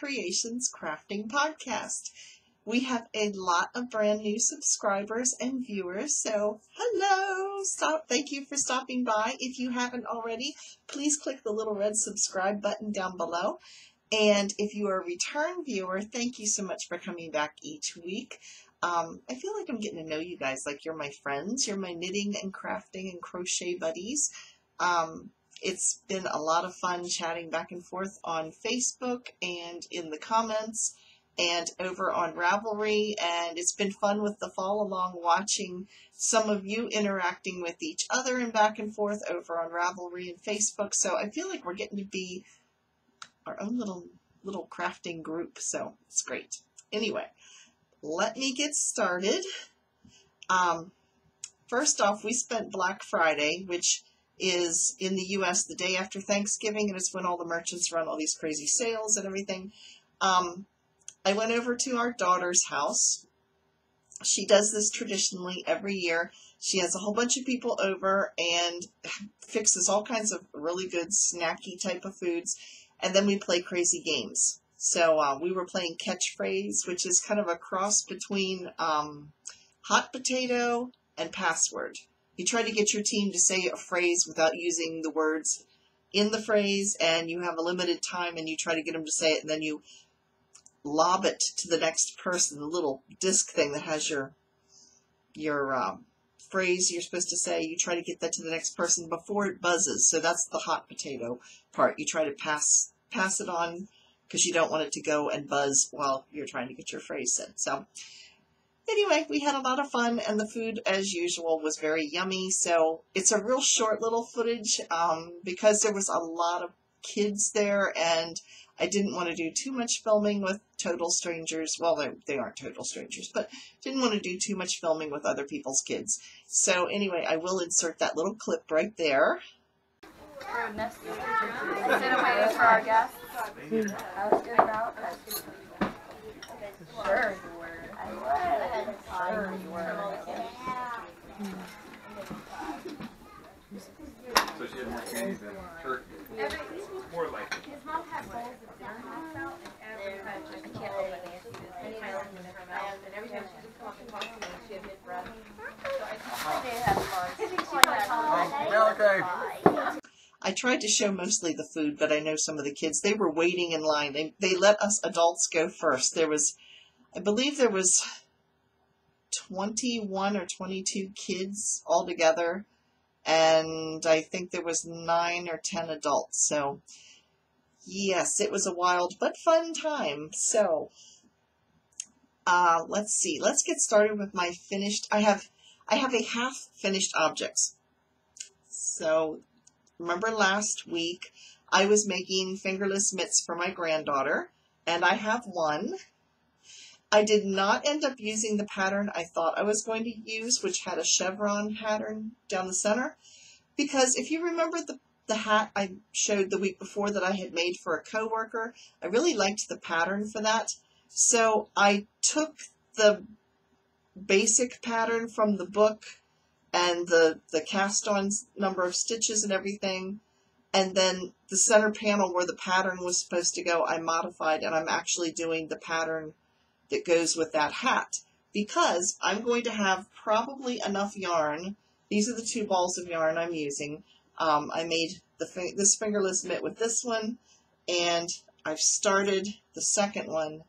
Creations crafting podcast. We have a lot of brand new subscribers and viewers, so hello! Thank you for stopping by. If you haven't already, please click the little red subscribe button down below. And if you are a return viewer, thank you so much for coming back each week. I feel like I'm getting to know you guys like you're my friends. You're my knitting and crafting and crochet buddies. It's been a lot of fun chatting back and forth on Facebook and in the comments and over on Ravelry, and it's been fun with the follow along watching some of you interacting with each other and back and forth over on Ravelry and Facebook. So I feel like we're getting to be our own little crafting group, so it's great. Anyway, let me get started. First off, we spent Black Friday, which is in the US the day after Thanksgiving, and it's when all the merchants run all these crazy sales and everything. I went over to our daughter's house. She does this traditionally every year. She has a whole bunch of people over and fixes all kinds of really good snacky type of foods. And then we play crazy games. So we were playing Catchphrase, which is kind of a cross between hot potato and password. You try to get your team to say a phrase without using the words in the phrase, and you have a limited time, and you try to get them to say it, and then you lob it to the next person, the little disc thing that has your phrase you're supposed to say. You try to get that to the next person before it buzzes. So that's the hot potato part. You try to pass it on because you don't want it to go and buzz while you're trying to get your phrase said. So anyway, we had a lot of fun, and the food, as usual, was very yummy. So it's a real short little footage because there was a lot of kids there, and I didn't want to do too much filming with total strangers. Well, they aren't total strangers, but didn't want to do too much filming with other people's kids. So anyway, I will insert that little clip right there. Rudeness. Sit away for our guests. I was good about that. Sure you were. I was. Sure you were. So she had more candy than turkey. More like it. His mom had bowls of dinner out, and every time she can't open it. And every time she just come up and talk to me, she had mid breath. So I think they had fun. I tried to show mostly the food, but I know some of the kids, they were waiting in line. They let us adults go first. I believe there was 21 or 22 kids altogether, and I think there was 9 or 10 adults. So yes, it was a wild but fun time. So let's see. Let's get started with my finished. I have a half finished objects. So remember last week I was making fingerless mitts for my granddaughter, and I have one. I did not end up using the pattern I thought I was going to use, which had a chevron pattern down the center, because if you remember the hat I showed the week before that I had made for a coworker, I really liked the pattern for that. So I took the basic pattern from the book and the cast on number of stitches and everything, and then the center panel where the pattern was supposed to go, I modified, and I'm actually doing the pattern that goes with that hat, because I'm going to have probably enough yarn. These are the 2 balls of yarn I'm using. I made this fingerless mitt with this one, and I've started the second one,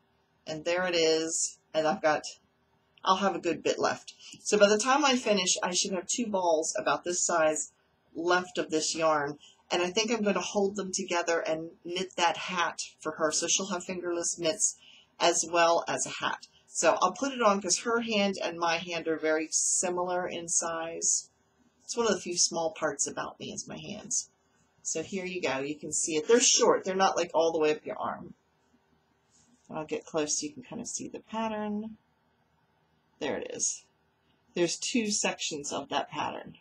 and there it is, and I'll have a good bit left. So by the time I finish, I should have 2 balls about this size left of this yarn, and I think I'm going to hold them together and knit that hat for her, so she'll have fingerless mitts as well as a hat. So I'll put it on because her hand and my hand are very similar in size. It's one of the few small parts about me is my hands. So here you go. You can see it. They're short. They're not like all the way up your arm. I'll get close so you can kind of see the pattern. There it is. There's 2 sections of that pattern.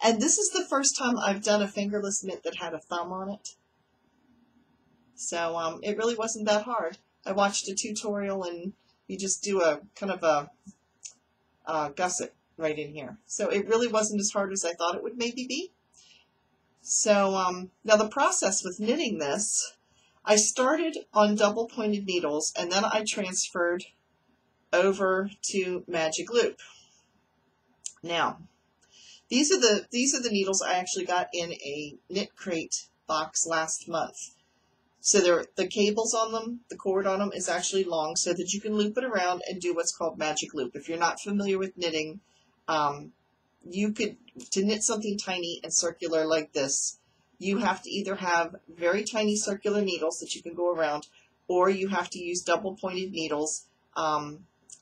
And this is the first time I've done a fingerless mitt that had a thumb on it. So it really wasn't that hard. I watched a tutorial, and you just do a kind of a gusset right in here. So it really wasn't as hard as I thought it would maybe be. So now the process with knitting this, I started on double pointed needles and then I transferred over to Magic Loop. Now, these are the needles I actually got in a Knit Crate box last month. So the cables on them, the cord on them is actually long so that you can loop it around and do what's called Magic Loop. If you're not familiar with knitting, to knit something tiny and circular like this, you have to either have very tiny circular needles that you can go around, or you have to use double pointed needles,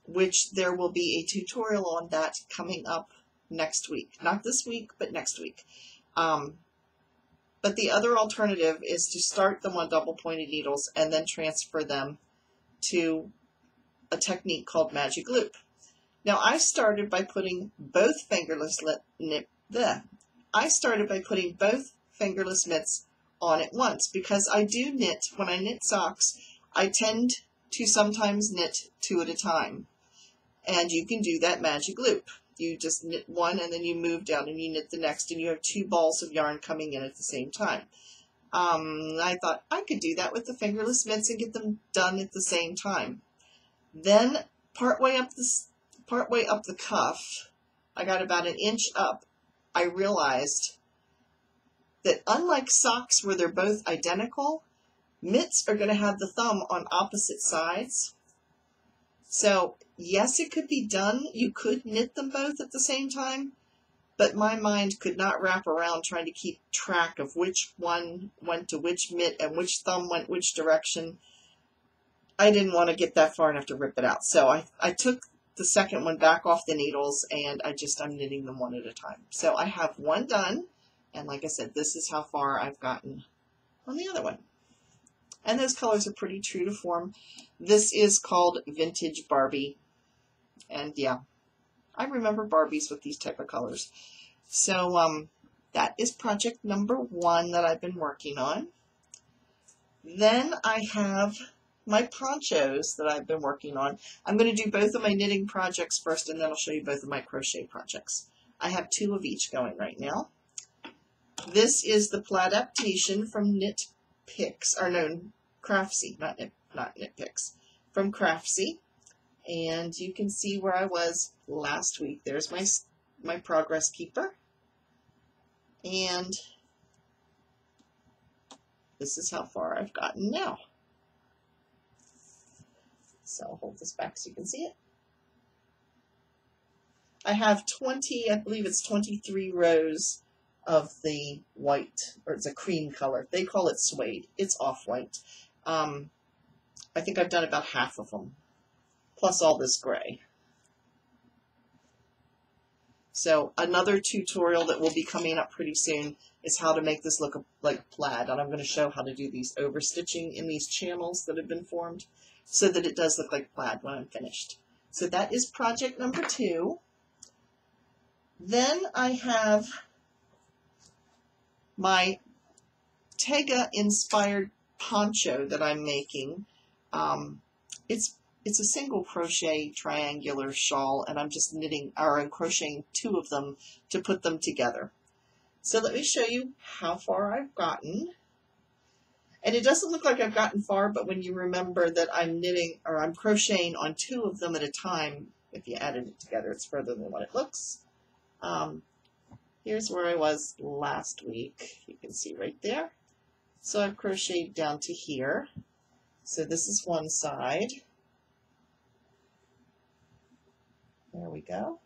which there will be a tutorial on that coming up next week. Not this week, but next week. But the other alternative is to start them on double pointed needles and then transfer them to a technique called Magic Loop. Now I started by putting both fingerless mitts on at once, because I do knit, when I knit socks, I tend to sometimes knit 2 at a time. And you can do that Magic Loop. You just knit one and then you move down and you knit the next, and you have 2 balls of yarn coming in at the same time. I thought I could do that with the fingerless mitts and get them done at the same time. Then partway up the cuff, I got about 1 inch up, I realized that unlike socks where they're both identical, mitts are going to have the thumb on opposite sides. So yes, it could be done. You could knit them both at the same time, but my mind could not wrap around trying to keep track of which one went to which mitt and which thumb went which direction. I didn't want to get that far enough to rip it out. So I took the second one back off the needles and I'm knitting them one at a time. So I have one done, and like I said, this is how far I've gotten on the other one. And those colors are pretty true to form. This is called Vintage Barbie. And yeah, I remember Barbies with these type of colors. So that is project number 1 that I've been working on. Then I have my ponchos that I've been working on. I'm going to do both of my knitting projects first, and then I'll show you both of my crochet projects. I have 2 of each going right now. This is the Pladaptation from Craftsy, not Knit Picks, from Craftsy. And you can see where I was last week. There's my progress keeper. And this is how far I've gotten now. So I'll hold this back so you can see it. I have I believe it's 23 rows of the white, or it's a cream color. They call it suede. It's off-white. I think I've done about half of them, plus all this gray. So another tutorial that will be coming up pretty soon is how to make this look like plaid. And I'm going to show how to do these overstitching in these channels that have been formed so that it does look like plaid when I'm finished. So that is project number 2. Then I have my Tega inspired poncho that I'm making. It's a single crochet triangular shawl, and I'm just I'm crocheting 2 of them to put them together. So let me show you how far I've gotten. And it doesn't look like I've gotten far, but when you remember that I'm crocheting on 2 of them at a time, if you added it together, it's further than what it looks. Here's where I was last week. You can see right there. So I've crocheted down to here. So this is one side. There we go.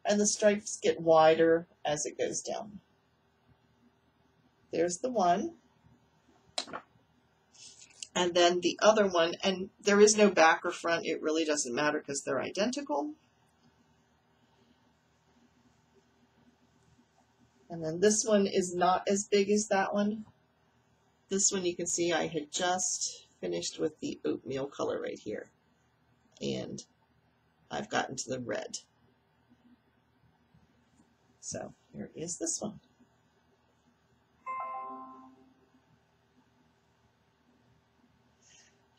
And the stripes get wider as it goes down. There's the one. And then the other one, and there is no back or front. It really doesn't matter because they're identical. And then this one is not as big as that one. This one you can see I had just finished with the oatmeal color right here. And I've gotten to the red. So here is this one.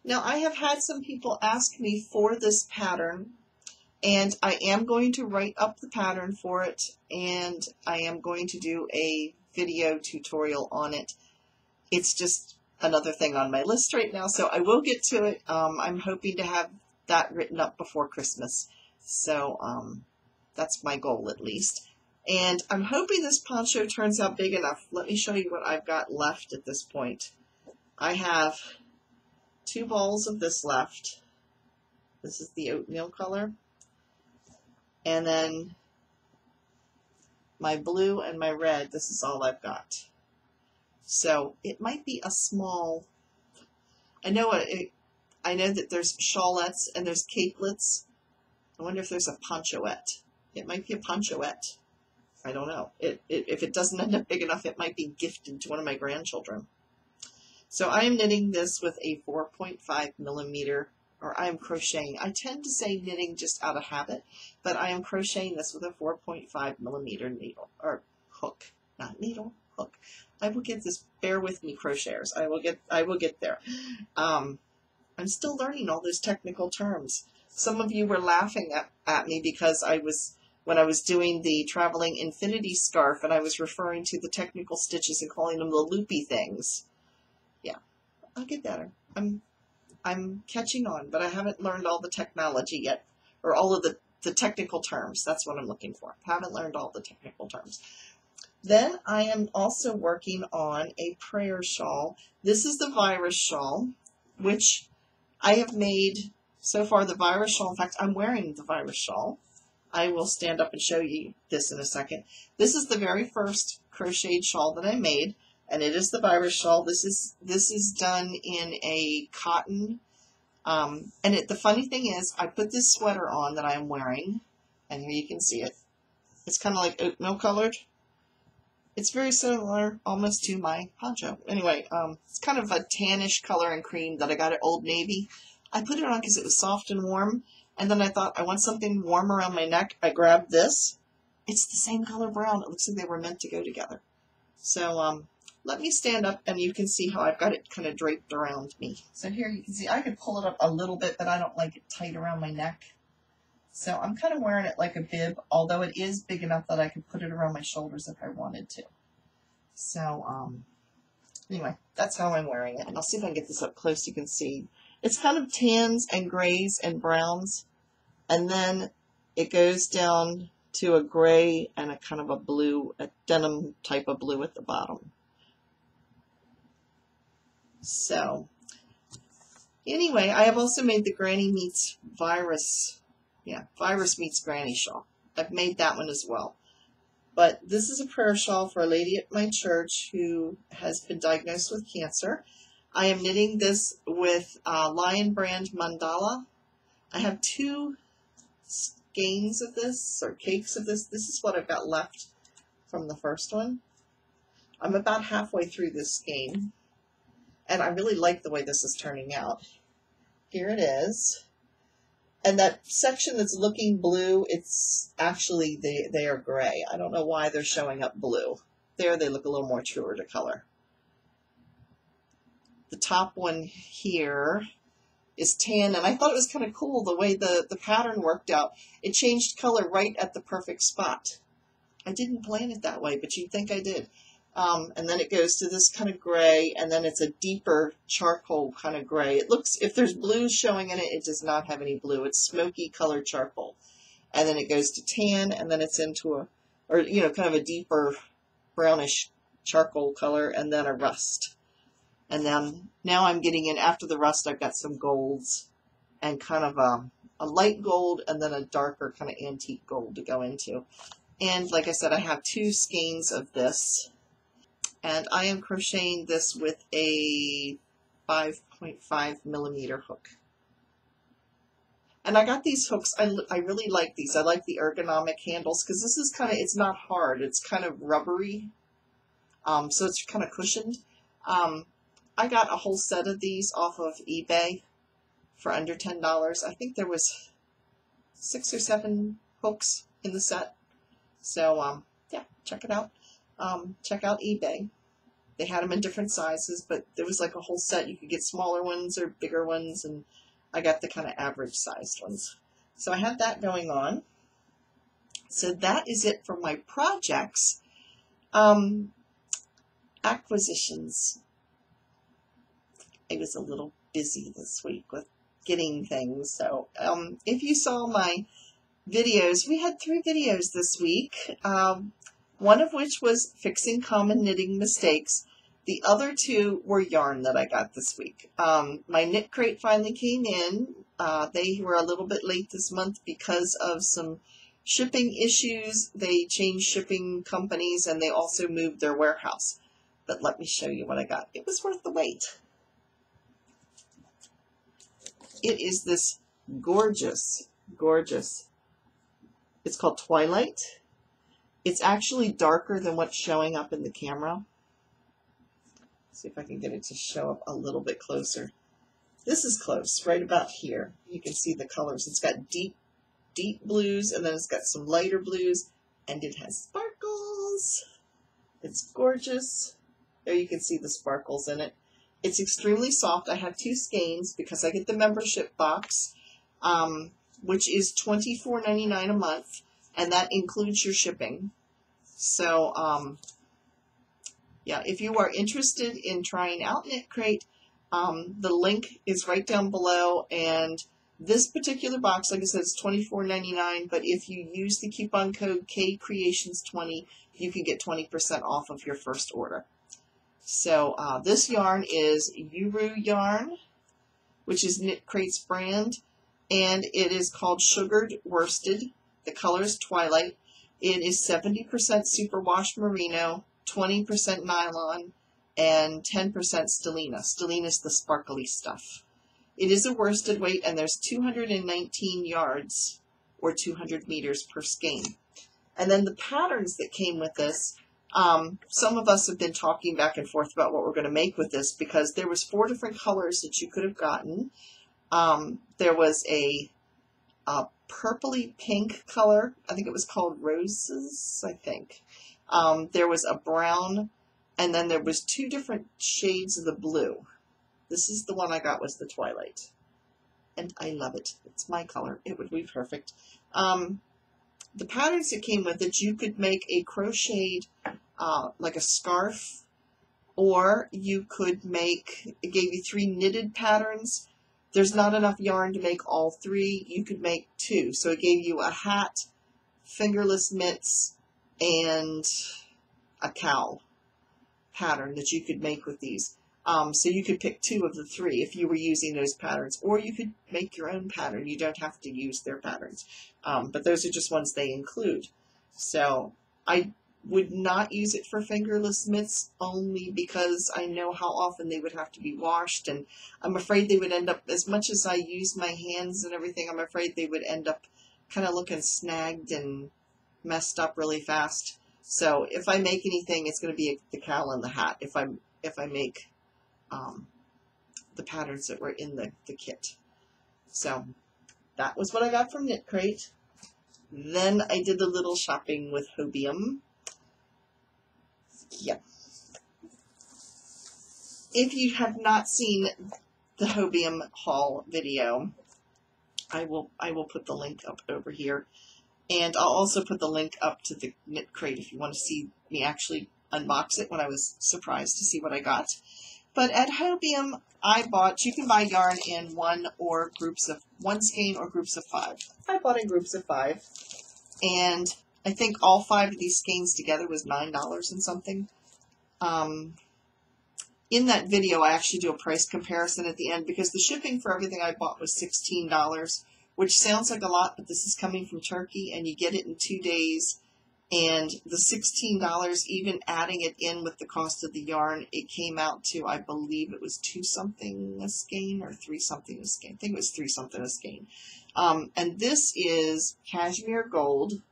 Now I have had some people ask me for this pattern, and I am going to write up the pattern for it, and I am going to do a video tutorial on it. It's just, another thing on my list right now, so I will get to it. I'm hoping to have that written up before Christmas, so that's my goal at least. And I'm hoping this poncho turns out big enough. Let me show you what I've got left at this point. I have 2 balls of this left. This is the oatmeal color. And then my blue and my red, this is all I've got. So it might be a small, I know that there's shawlettes and there's capelets. I wonder if there's a ponchoette. It might be a ponchoette. I don't know. If it doesn't end up big enough, it might be gifted to one of my grandchildren. So I am knitting this with a 4.5 millimeter, or I am crocheting. I tend to say knitting just out of habit, but I am crocheting this with a 4.5 millimeter needle, or hook, not needle, hook. I will get this, bear with me, crocheters. I will get there. I'm still learning all those technical terms. Some of you were laughing at me because when I was doing the traveling infinity scarf and I was referring to the technical stitches and calling them the loopy things. Yeah, I'll get better. I'm catching on, but I haven't learned all the technology yet, or all of the technical terms. That's what I'm looking for. I haven't learned all the technical terms. Then I am also working on a prayer shawl. This is the virus shawl, which I have made so far the virus shawl. In fact, I'm wearing the virus shawl. I will stand up and show you this in a second. This is the very first crocheted shawl that I made, and it is the virus shawl. This is done in a cotton. And the funny thing is, I put this sweater on that I am wearing, and here you can see it. It's kind of like oatmeal colored. It's very similar almost to my poncho. Anyway, it's kind of a tannish color and cream that I got at Old Navy. I put it on because it was soft and warm, and then I thought I want something warm around my neck. I grabbed this. It's the same color brown. It looks like they were meant to go together. So let me stand up and you can see how I've got it kind of draped around me. So here you can see I could pull it up a little bit, but I don't like it tight around my neck. So I'm kind of wearing it like a bib, although it is big enough that I could put it around my shoulders if I wanted to. So anyway, that's how I'm wearing it. And I'll see if I can get this up close so you can see. It's kind of tans and grays and browns, and then it goes down to a gray and a kind of a blue, a denim type of blue at the bottom. So anyway, I have also made the Granny Meets Virus. Yeah, Virus Meets Granny shawl. I've made that one as well. But this is a prayer shawl for a lady at my church who has been diagnosed with cancer. I am knitting this with Lion Brand Mandala. I have 2 skeins of this, or cakes of this. This is what I've got left from the first one. I'm about halfway through this skein, and I really like the way this is turning out. Here it is. And that section that's looking blue, it's actually, they are gray. I don't know why they're showing up blue. There they look a little more truer to color. The top one here is tan, and I thought it was kind of cool the way the pattern worked out. It changed color right at the perfect spot. I didn't plan it that way, but you'd think I did. And then it goes to this kind of gray, and then it's a deeper charcoal kind of gray. It looks, if there's blue showing in it, it does not have any blue. It's smoky colored charcoal. And then it goes to tan, and then it's into a, or, you know, kind of a deeper brownish charcoal color, and then a rust. And then now I'm getting in, after the rust, I've got some golds and kind of a light gold and then a darker kind of antique gold to go into. And like I said, I have 2 skeins of this. And I am crocheting this with a 5.5 millimeter hook. And I got these hooks, I really like these. I like the ergonomic handles because this is kind of, it's not hard, it's kind of rubbery. So it's kind of cushioned. I got a whole set of these off of eBay for under $10. I think there was 6 or 7 hooks in the set. So yeah, check it out. Check out eBay. They had them in different sizes, but there was like a whole set. You could get smaller ones or bigger ones, and I got the kind of average sized ones. So I had that going on. So that is it for my projects. Acquisitions. I was a little busy this week with getting things. So if you saw my videos, we had 3 videos this week, one of which was fixing common knitting mistakes. The other 2 were yarn that I got this week. My knit crate finally came in. They were a little bit late this month because of some shipping issues. They changed shipping companies and they also moved their warehouse. But let me show you what I got. It was worth the wait. It is this gorgeous, gorgeous, it's called Twilight. It's actually darker than what's showing up in the camera. See if I can get it to show up a little bit closer. This is close, right about here. You can see the colors. It's got deep, deep blues, and then it's got some lighter blues, and it has sparkles. It's gorgeous. There you can see the sparkles in it. It's extremely soft. I have 2 skeins because I get the membership box, which is $24.99 a month, and that includes your shipping. So, yeah, if you are interested in trying out Knit Crate, the link is right down below, and this particular box, like I said, is $24.99, but if you use the coupon code KCreations20, you can get 20% off of your first order. So this yarn is Uru Yarn, which is Knit Crate's brand, and it is called Sugared Worsted. The color is Twilight. It is 70% superwash merino, 20% nylon, and 10% stellina. Stellina is the sparkly stuff. It is a worsted weight, and there's 219 yards, or 200 meters per skein. And then the patterns that came with this, some of us have been talking back and forth about what we're going to make with this, because there was 4 different colors that you could have gotten. There was a purpley pink color. I think it was called Roses, I think. There was a brown, and then there was 2 different shades of the blue. This is the one I got, was the Twilight. And I love it. It's my color. It would be perfect. The patterns that came with it, you could make a crocheted, like a scarf, or you could make, it gave you 3 knitted patterns. There's not enough yarn to make all 3. You could make 2. So it gave you a hat, fingerless mitts, and a cowl pattern that you could make with these. So you could pick 2 of the 3 if you were using those patterns, or you could make your own pattern. You don't have to use their patterns, but those are just ones they include. So I would not use it for fingerless mitts, only because I know how often they would have to be washed, and I'm afraid they would end up, as much as I use my hands and everything, I'm afraid they would end up kind of looking snagged and messed up really fast. So if I make anything, it's going to be the cowl and the hat if I make the patterns that were in the kit. So that was what I got from Knit Crate. Then I did a little shopping with Hobium. Yeah. If you have not seen the Hobium haul video, I will put the link up over here, and I'll also put the link up to the Knit Crate if you want to see me actually unbox it, when I was surprised to see what I got. But at Hobium, I bought, you can buy yarn in 1 skein or groups of 5. I bought in groups of 5, and I think all 5 of these skeins together was $9 and something. In that video, I actually do a price comparison at the end, because the shipping for everything I bought was $16, which sounds like a lot, but this is coming from Turkey, and you get it in 2 days. And the $16, even adding it in with the cost of the yarn, it came out to, I believe it was 2 something a skein or 3 something a skein. I think it was 3 something a skein. And this is cashmere gold,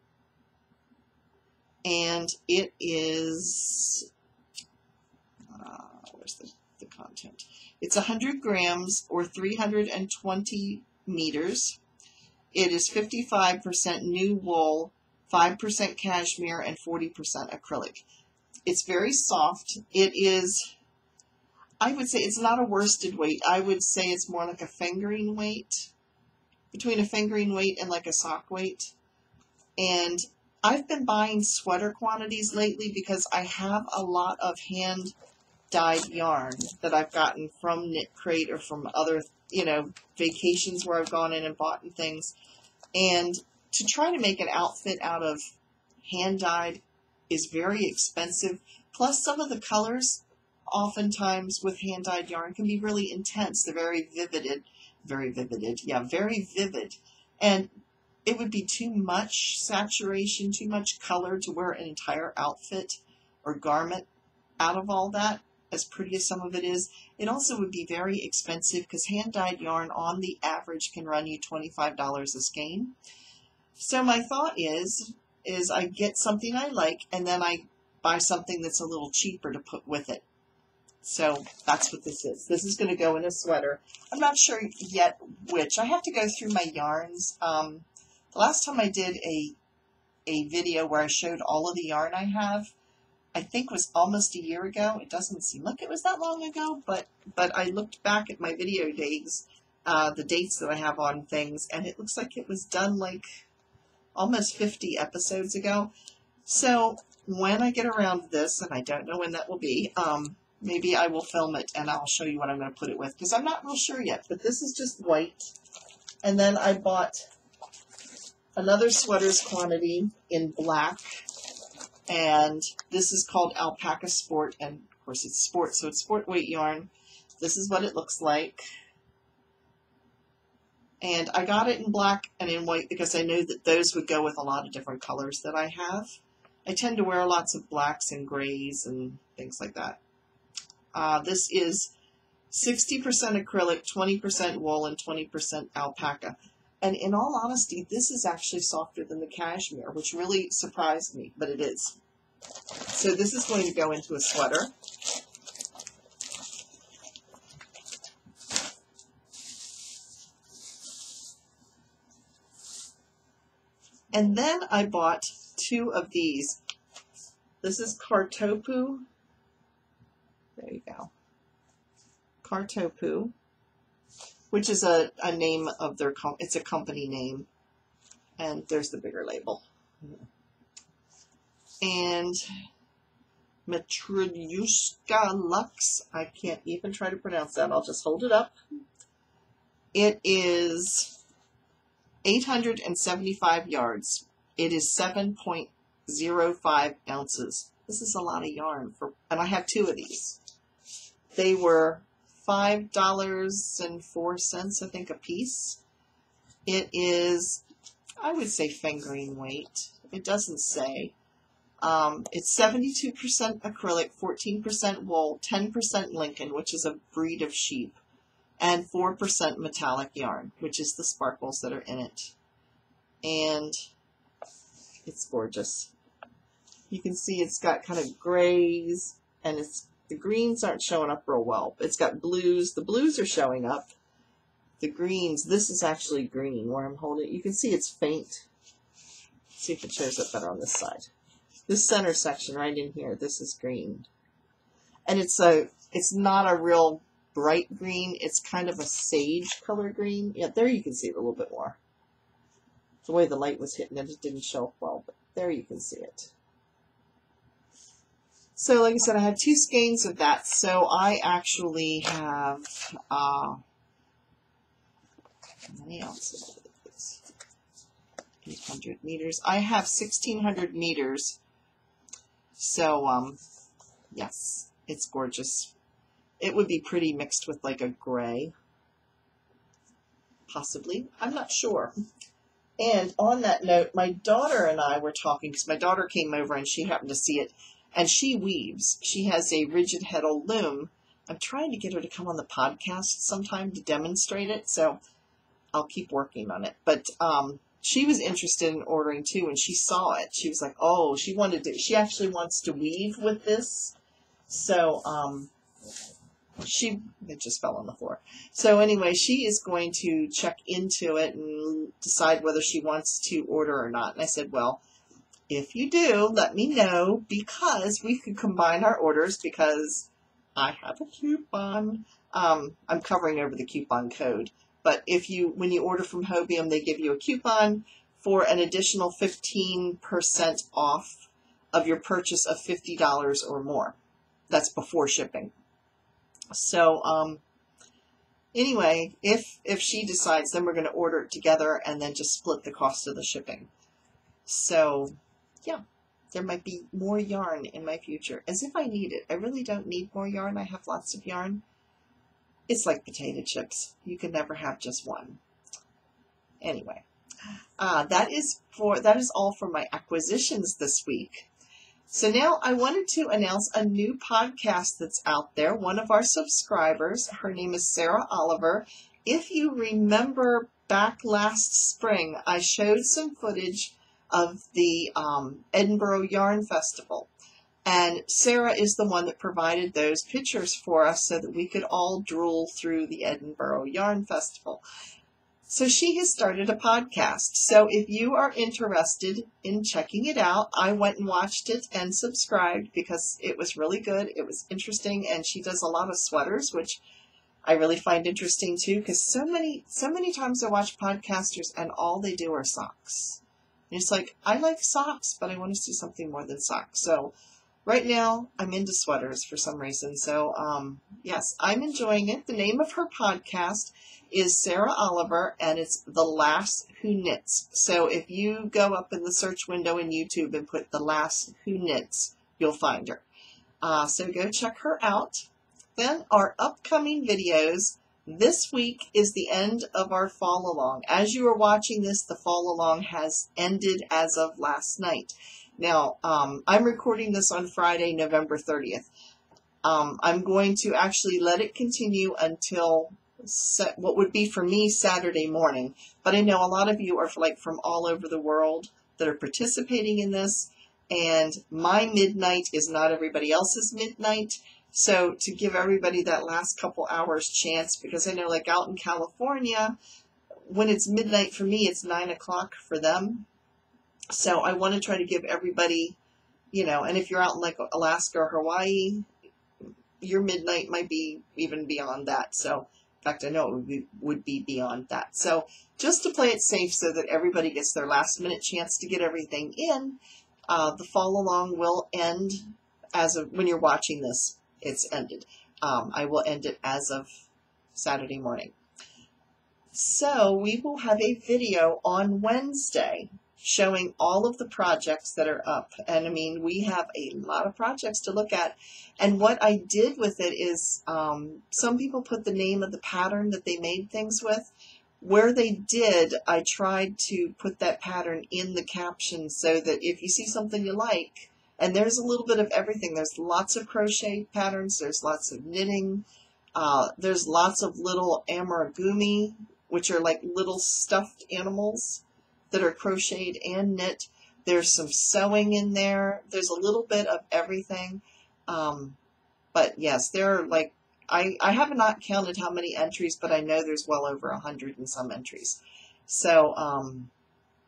and it is, where's the content? It's 100 grams or 320 meters. It is 55% new wool, 5% cashmere, and 40% acrylic. It's very soft. It is, I would say it's not a worsted weight. I would say it's more like a fingering weight, between a fingering weight and like a sock weight. And I've been buying sweater quantities lately because I have a lot of hand dyed yarn that I've gotten from Knit Crate or from other, you know, vacations where I've gone in and bought and things. And to try to make an outfit out of hand-dyed is very expensive. Plus, some of the colors, oftentimes with hand-dyed yarn, can be really intense. They're very vivid. Very vivid. And it would be too much saturation, too much color to wear an entire outfit or garment out of all that, as pretty as some of it is. It also would be very expensive because hand-dyed yarn on the average can run you $25 a skein. So my thought is I get something I like and then I buy something that's a little cheaper to put with it. So that's what this is. This is going to go in a sweater. I'm not sure yet which. I have to go through my yarns. The last time I did a video where I showed all of the yarn I have, I think was almost a year ago. It doesn't seem like it was that long ago, but I looked back at my video days, the dates that I have on things, and it looks like it was done like almost 50 episodes ago. So when I get around to this, and I don't know when that will be, maybe I will film it and I'll show you what I'm going to put it with, because I'm not real sure yet. But this is just white. And then I bought another sweaters quantity in black. And this is called Alpaca Sport. And of course it's sport, so it's sport weight yarn. This is what it looks like. And I got it in black and in white because I knew that those would go with a lot of different colors that I have. I tend to wear lots of blacks and grays and things like that. This is 60% acrylic, 20% wool, and 20% alpaca. And in all honesty, this is actually softer than the cashmere, which really surprised me, but it is. So this is going to go into a sweater. And then I bought two of these. This is Kartopu. There you go. Kartopu, which is a name of their, it's a company name. And there's the bigger label. And Matryushka Lux. I can't even try to pronounce that. I'll just hold it up. It is 875 yards. It is 7.05 ounces. This is a lot of yarn for, and I have two of these. They were $5.04, I think, a piece. It is, I would say, fingering weight. It doesn't say. It's 72% acrylic, 14% wool, 10% Lincoln, which is a breed of sheep, and 4% metallic yarn, which is the sparkles that are in it. And it's gorgeous. You can see it's got kind of grays, and the greens aren't showing up real well. It's got blues. The blues are showing up. The greens, this is actually green where I'm holding it. You can see it's faint. Let's see if it shows up better on this side. This center section right in here, this is green. And it's not a real bright green. It's kind of a sage color green. Yeah, there you can see it a little bit more. The way the light was hitting it, it didn't show up well, but there you can see it. So like I said, I had two skeins of that. So I actually have, how many ounces? 800 meters. I have 1,600 meters. So, yes, it's gorgeous. It would be pretty mixed with like a gray. Possibly. I'm not sure. And on that note, my daughter and I were talking, because my daughter came over and she happened to see it. And she weaves. She has a rigid heddle loom. I'm trying to get her to come on the podcast sometime to demonstrate it, so I'll keep working on it. But she was interested in ordering too, and she saw it. She was like, oh, she actually wants to weave with this. So it just fell on the floor. So anyway, she is going to check into it and decide whether she wants to order or not. And I said, well, if you do, let me know, because we could combine our orders, because I have a coupon. I'm covering over the coupon code. But when you order from Hobium, they give you a coupon for an additional 15% off of your purchase of $50 or more. That's before shipping. So anyway, if she decides, then we're going to order it together and then just split the cost of the shipping. So yeah, there might be more yarn in my future, as if I need it. I really don't need more yarn. I have lots of yarn. It's like potato chips. You can never have just one. Anyway, that is all for my acquisitions this week. So now I wanted to announce a new podcast that's out there. One of our subscribers, her name is Sarah Oliver. If you remember back last spring, I showed some footage of the Edinburgh Yarn Festival. And Sarah is the one that provided those pictures for us so that we could all drool through the Edinburgh Yarn Festival. So she has started a podcast. So if you are interested in checking it out, I went and watched it and subscribed because it was really good. It was interesting, and she does a lot of sweaters, which I really find interesting too, because so many times I watch podcasters and all they do are socks. And it's like, I like socks, but I want to see something more than socks. So right now, I'm into sweaters for some reason. So, yes, I'm enjoying it. The name of her podcast is Sarah Oliver, and it's The Lass Who Knits. So if you go up in the search window in YouTube and put The Lass Who Knits, you'll find her. So go check her out. Then our upcoming videos. This week is the end of our fall along. As you are watching this, the fall along has ended as of last night. Now, I'm recording this on Friday, November 30th. I'm going to actually let it continue until what would be for me Saturday morning. But I know a lot of you are from all over the world that are participating in this. And my midnight is not everybody else's midnight. So to give everybody that last couple hours chance, because I know out in California, when it's midnight for me, it's 9 o'clock for them. So I want to try to give everybody, and if you're out in Alaska or Hawaii, your midnight might be even beyond that. So in fact, I know it would be beyond that. So just to play it safe so that everybody gets their last minute chance to get everything in, the fall along will end as of when you're watching this. It's ended. I will end it as of Saturday morning. So we will have a video on Wednesday showing all of the projects that are up. And I mean, we have a lot of projects to look at. And what I did with it is some people put the name of the pattern that they made things with. Where they did, I tried to put that pattern in the caption so that if you see something you like, and there's a little bit of everything. There's lots of crochet patterns. There's lots of knitting. There's lots of little amigurumi, which are like little stuffed animals that are crocheted and knit. There's some sewing in there. There's a little bit of everything. But yes, there are I have not counted how many entries, but I know there's well over 100 and some entries. So,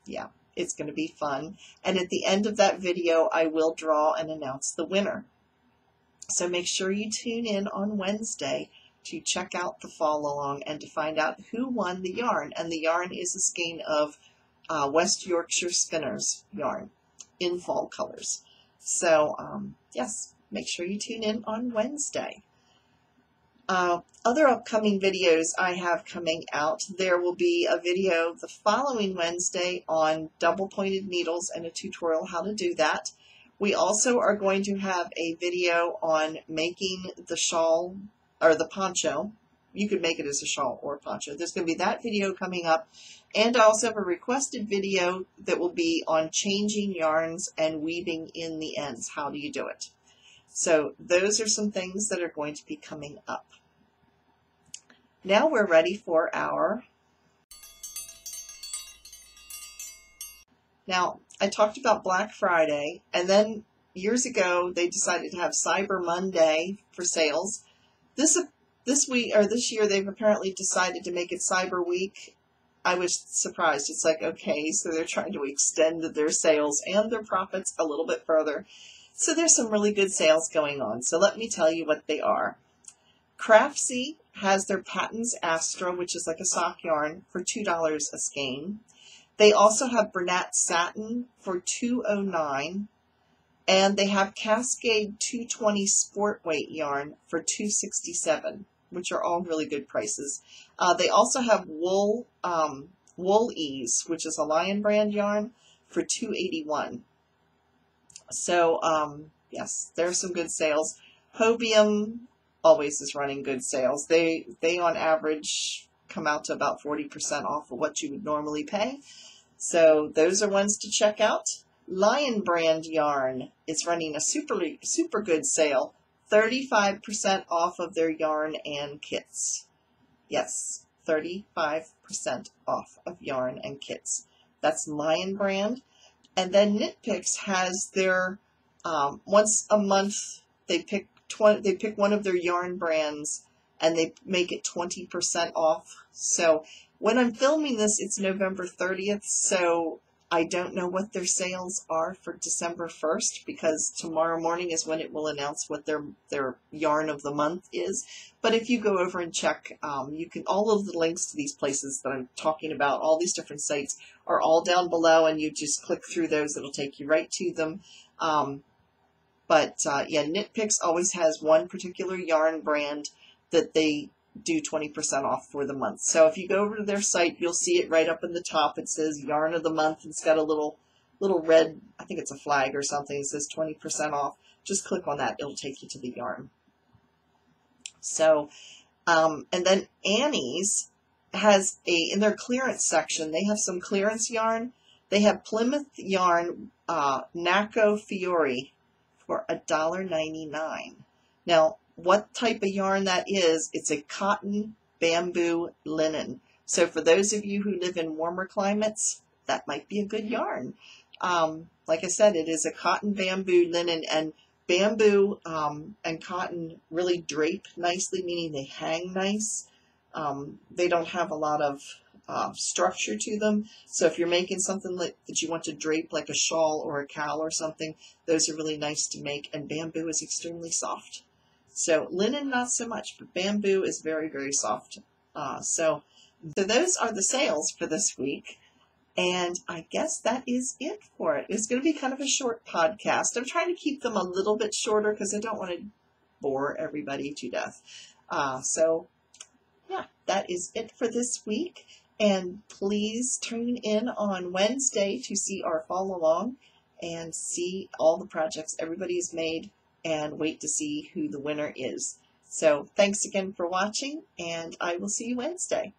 yeah. It's going to be fun. And at the end of that video, I will draw and announce the winner. So make sure you tune in on Wednesday to check out the fall along and to find out who won the yarn. And the yarn is a skein of West Yorkshire Spinners yarn in fall colors. So yes, make sure you tune in on Wednesday. Other upcoming videos I have coming out, there will be a video the following Wednesday on double pointed needles and a tutorial how to do that. We also are going to have a video on making the shawl or the poncho. You could make it as a shawl or a poncho. There's going to be that video coming up. And I also have a requested video that will be on changing yarns and weaving in the ends. How do you do it? So those are some things that are going to be coming up. Now we're ready for our... Now, I talked about Black Friday, and then years ago they decided to have Cyber Monday for sales. This year they've apparently decided to make it Cyber Week. I was surprised. It's like, okay, so they're trying to extend their sales and their profits a little bit further. So there's some really good sales going on. So let me tell you what they are. Craftsy has their Patons Astra, which is like a sock yarn, for $2 a skein. They also have Bernat Satin for $2.09. And they have Cascade 220 sport weight yarn for $267, which are all really good prices. They also have Wool Ease, which is a Lion brand yarn, for $281. So yes, there's some good sales. Hobium always is running good sales. They on average come out to about 40% off of what you would normally pay. So those are ones to check out. Lion brand yarn is running a super good sale, 35% off of their yarn and kits. Yes, 35% off of yarn and kits. That's Lion brand. And then Knit Picks has their once a month they pick one of their yarn brands and they make it 20% off. So when I'm filming this, it's November 30th, so I don't know what their sales are for December 1st, because tomorrow morning is when it will announce what their yarn of the month is. But if you go over and check, you can, all of the links to these places that I'm talking about, all these different sites, are all down below, and you just click through those. It'll take you right to them. Yeah, Knit Picks always has one particular yarn brand that they do 20% off for the month. So if you go over to their site, you'll see it right up in the top. It says Yarn of the Month. It's got a little red, I think it's a flag or something. It says 20% off. Just click on that. It'll take you to the yarn. So, and then Annie's has in their clearance section, they have some clearance yarn. They have Plymouth yarn Naco Fiore for $1.99. Now, what type of yarn that is, it's a cotton, bamboo, linen. So for those of you who live in warmer climates, that might be a good yarn. Like I said, it is a cotton, bamboo, linen, and bamboo and cotton really drape nicely, meaning they hang nice. They don't have a lot of structure to them. So if you're making something that you want to drape like a shawl or a cowl or something, those are really nice to make, and bamboo is extremely soft. So linen, not so much, but bamboo is very, very soft. So those are the sales for this week. And I guess that is it for it. It's going to be kind of a short podcast. I'm trying to keep them a little bit shorter because I don't want to bore everybody to death. So yeah, that is it for this week. And please tune in on Wednesday to see our follow along and see all the projects everybody's made, and wait to see who the winner is. So thanks again for watching, and I will see you Wednesday.